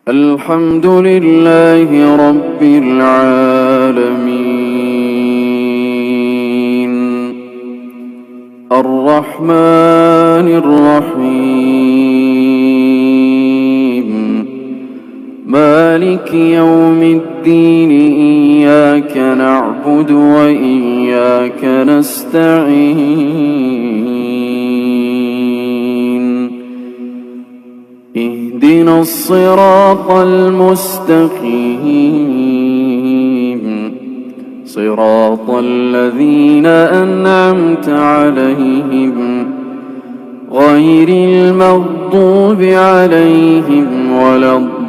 الحمد لله رب العالمين الرحمن الرحيم مالك يوم الدين إياك نعبد وإياك نستعين اهدنا الصراط المستقيم صراط الذين أنعمت عليهم غير المغضوب عليهم ولا الضالين